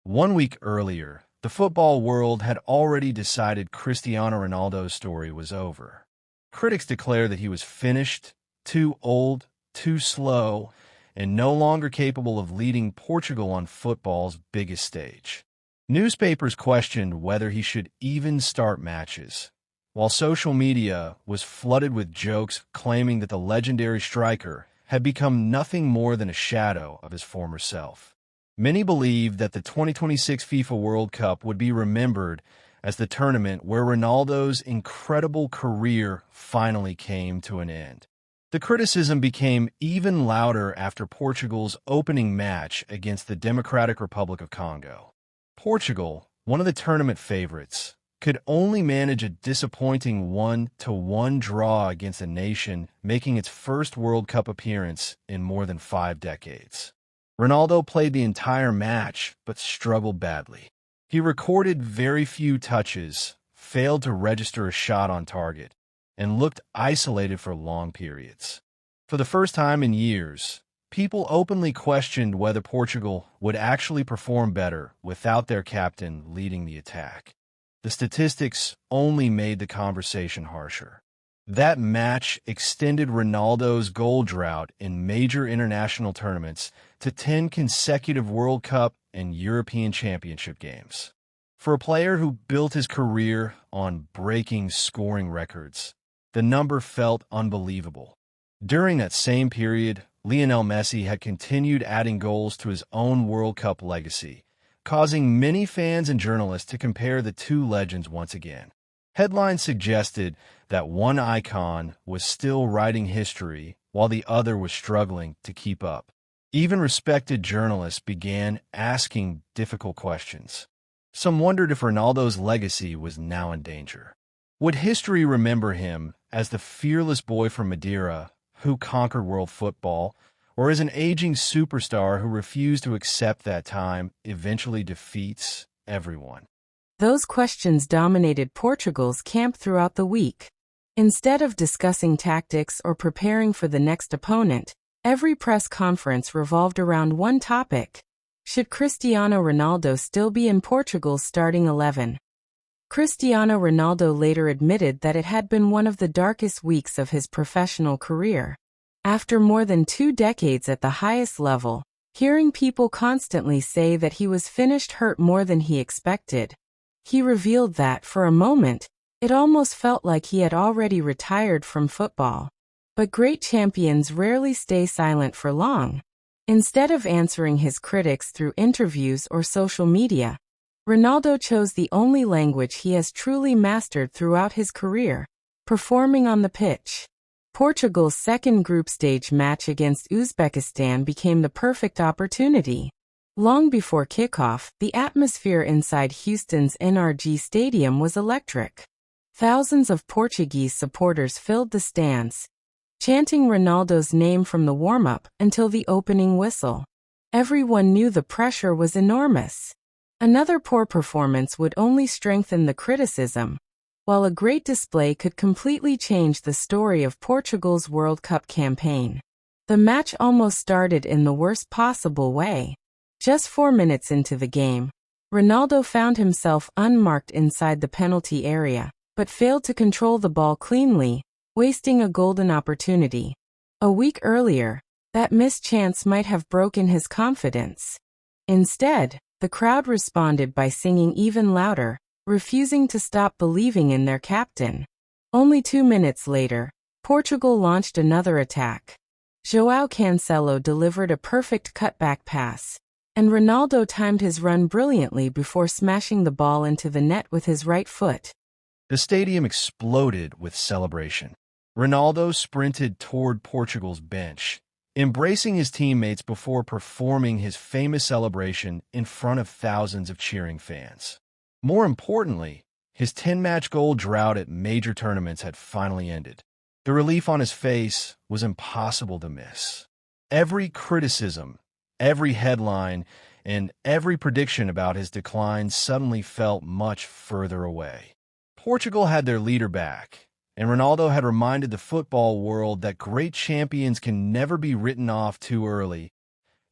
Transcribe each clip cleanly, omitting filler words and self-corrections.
One week earlier, the football world had already decided Cristiano Ronaldo's story was over. Critics declared that he was finished, too old, too slow, and no longer capable of leading Portugal on football's biggest stage. Newspapers questioned whether he should even start matches, while social media was flooded with jokes claiming that the legendary striker had become nothing more than a shadow of his former self. Many believed that the 2026 FIFA World Cup would be remembered as the tournament where Ronaldo's incredible career finally came to an end. The criticism became even louder after Portugal's opening match against the Democratic Republic of Congo. Portugal, one of the tournament favorites, could only manage a disappointing 1-1 draw against a nation making its first World Cup appearance in more than 5 decades. Ronaldo played the entire match but struggled badly. He recorded very few touches, failed to register a shot on target, and looked isolated for long periods. For the first time in years, people openly questioned whether Portugal would actually perform better without their captain leading the attack. The statistics only made the conversation harsher. That match extended Ronaldo's goal drought in major international tournaments to 10 consecutive World Cup and European Championship games. For a player who built his career on breaking scoring records, the number felt unbelievable. During that same period, Lionel Messi had continued adding goals to his own World Cup legacy, causing many fans and journalists to compare the two legends once again. Headlines suggested that one icon was still writing history while the other was struggling to keep up. Even respected journalists began asking difficult questions. Some wondered if Ronaldo's legacy was now in danger. Would history remember him as the fearless boy from Madeira who conquered world football, or as an aging superstar who refused to accept that time eventually defeats everyone? Those questions dominated Portugal's camp throughout the week. Instead of discussing tactics or preparing for the next opponent, every press conference revolved around one topic: should Cristiano Ronaldo still be in Portugal's starting 11? Cristiano Ronaldo later admitted that it had been one of the darkest weeks of his professional career. After more than 2 decades at the highest level, hearing people constantly say that he was finished hurt more than he expected. He revealed that, for a moment, it almost felt like he had already retired from football. But great champions rarely stay silent for long. Instead of answering his critics through interviews or social media, Ronaldo chose the only language he has truly mastered throughout his career: performing on the pitch. Portugal's second group stage match against Uzbekistan became the perfect opportunity. Long before kickoff, the atmosphere inside Houston's NRG Stadium was electric. Thousands of Portuguese supporters filled the stands, chanting Ronaldo's name from the warm-up until the opening whistle. Everyone knew the pressure was enormous. Another poor performance would only strengthen the criticism, while a great display could completely change the story of Portugal's World Cup campaign. The match almost started in the worst possible way. Just 4 minutes into the game, Ronaldo found himself unmarked inside the penalty area, but failed to control the ball cleanly, wasting a golden opportunity. A week earlier, that missed chance might have broken his confidence. Instead, the crowd responded by singing even louder, refusing to stop believing in their captain. Only 2 minutes later, Portugal launched another attack. João Cancelo delivered a perfect cutback pass, and Ronaldo timed his run brilliantly before smashing the ball into the net with his right foot. The stadium exploded with celebration. Ronaldo sprinted toward Portugal's bench, embracing his teammates before performing his famous celebration in front of thousands of cheering fans. More importantly, his 10-match goal drought at major tournaments had finally ended. The relief on his face was impossible to miss. Every criticism, every headline, and every prediction about his decline suddenly felt much further away. Portugal had their leader back, and Ronaldo had reminded the football world that great champions can never be written off too early.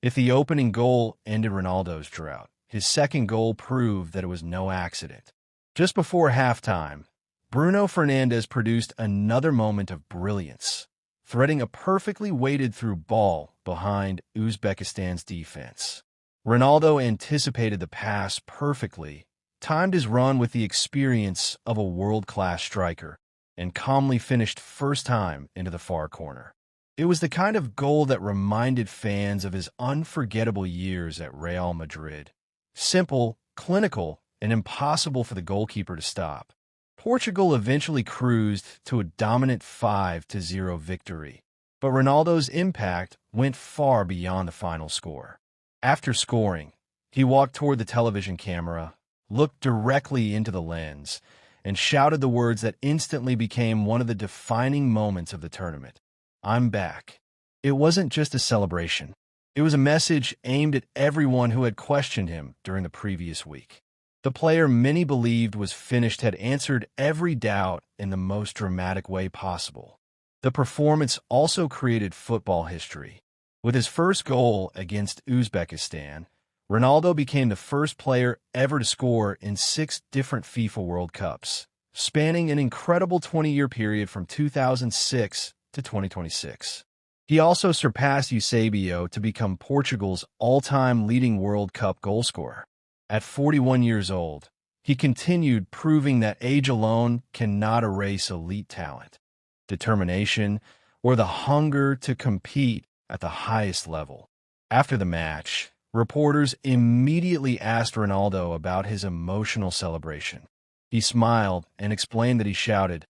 If the opening goal ended Ronaldo's drought, his second goal proved that it was no accident. Just before halftime, Bruno Fernandes produced another moment of brilliance, threading a perfectly weighted through ball behind Uzbekistan's defense. Ronaldo anticipated the pass perfectly, timed his run with the experience of a world-class striker, and calmly finished first time into the far corner. It was the kind of goal that reminded fans of his unforgettable years at Real Madrid. Simple, clinical, and impossible for the goalkeeper to stop. Portugal eventually cruised to a dominant 5-0 victory, but Ronaldo's impact went far beyond the final score. After scoring, he walked toward the television camera, looked directly into the lens, and shouted the words that instantly became one of the defining moments of the tournament. "I'm back." It wasn't just a celebration. It was a message aimed at everyone who had questioned him during the previous week. The player many believed was finished had answered every doubt in the most dramatic way possible. The performance also created football history. With his first goal against Uzbekistan, Ronaldo became the first player ever to score in 6 different FIFA World Cups, spanning an incredible 20-year period from 2006 to 2026. He also surpassed Eusebio to become Portugal's all-time leading World Cup goalscorer. At 41 years old, he continued proving that age alone cannot erase elite talent, determination, or the hunger to compete at the highest level. After the match, reporters immediately asked Ronaldo about his emotional celebration. He smiled and explained that he shouted,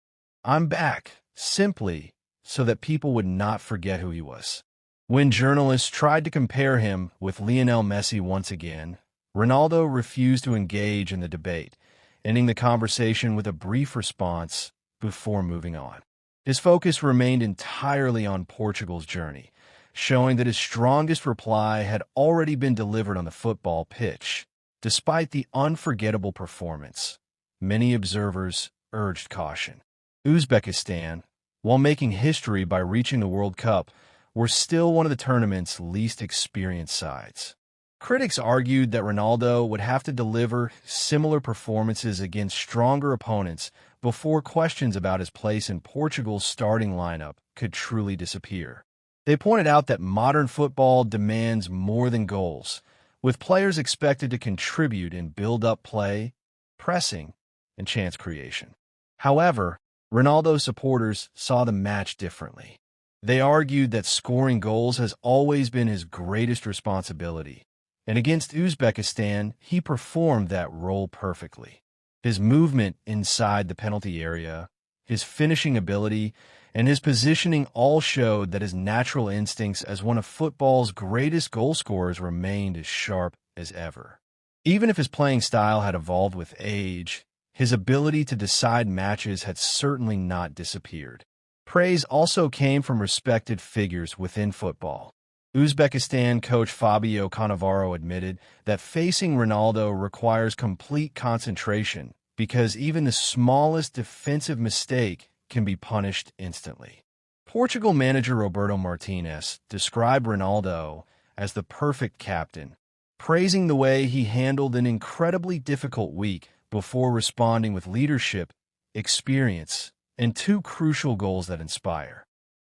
"I'm back," simply so that people would not forget who he was. When journalists tried to compare him with Lionel Messi once again, Ronaldo refused to engage in the debate, ending the conversation with a brief response before moving on. His focus remained entirely on Portugal's journey, showing that his strongest reply had already been delivered on the football pitch. Despite the unforgettable performance, many observers urged caution. Uzbekistan, while making history by reaching the World Cup, were still one of the tournament's least experienced sides. Critics argued that Ronaldo would have to deliver similar performances against stronger opponents before questions about his place in Portugal's starting lineup could truly disappear. They pointed out that modern football demands more than goals, with players expected to contribute in build-up play, pressing, and chance creation. However, Ronaldo's supporters saw the match differently. They argued that scoring goals has always been his greatest responsibility, and against Uzbekistan, he performed that role perfectly. His movement inside the penalty area, his finishing ability, and his positioning all showed that his natural instincts as one of football's greatest goal scorers remained as sharp as ever. Even if his playing style had evolved with age, his ability to decide matches had certainly not disappeared. Praise also came from respected figures within football. Uzbekistan coach Fabio Cannavaro admitted that facing Ronaldo requires complete concentration because even the smallest defensive mistake can be punished instantly. Portugal manager Roberto Martinez described Ronaldo as the perfect captain, praising the way he handled an incredibly difficult week before responding with leadership, experience, and 2 crucial goals that inspire.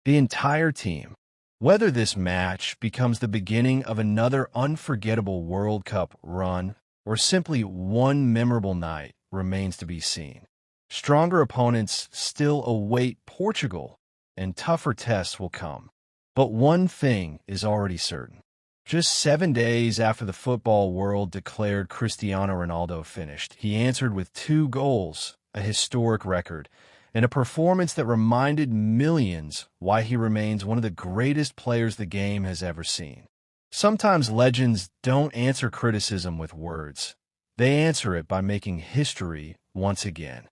The entire team, whether this match becomes the beginning of another unforgettable World Cup run or simply one memorable night, remains to be seen. Stronger opponents still await Portugal, and tougher tests will come. But one thing is already certain. Just 7 days after the football world declared Cristiano Ronaldo finished, he answered with 2 goals, a historic record, and a performance that reminded millions why he remains one of the greatest players the game has ever seen. Sometimes legends don't answer criticism with words. They answer it by making history once again.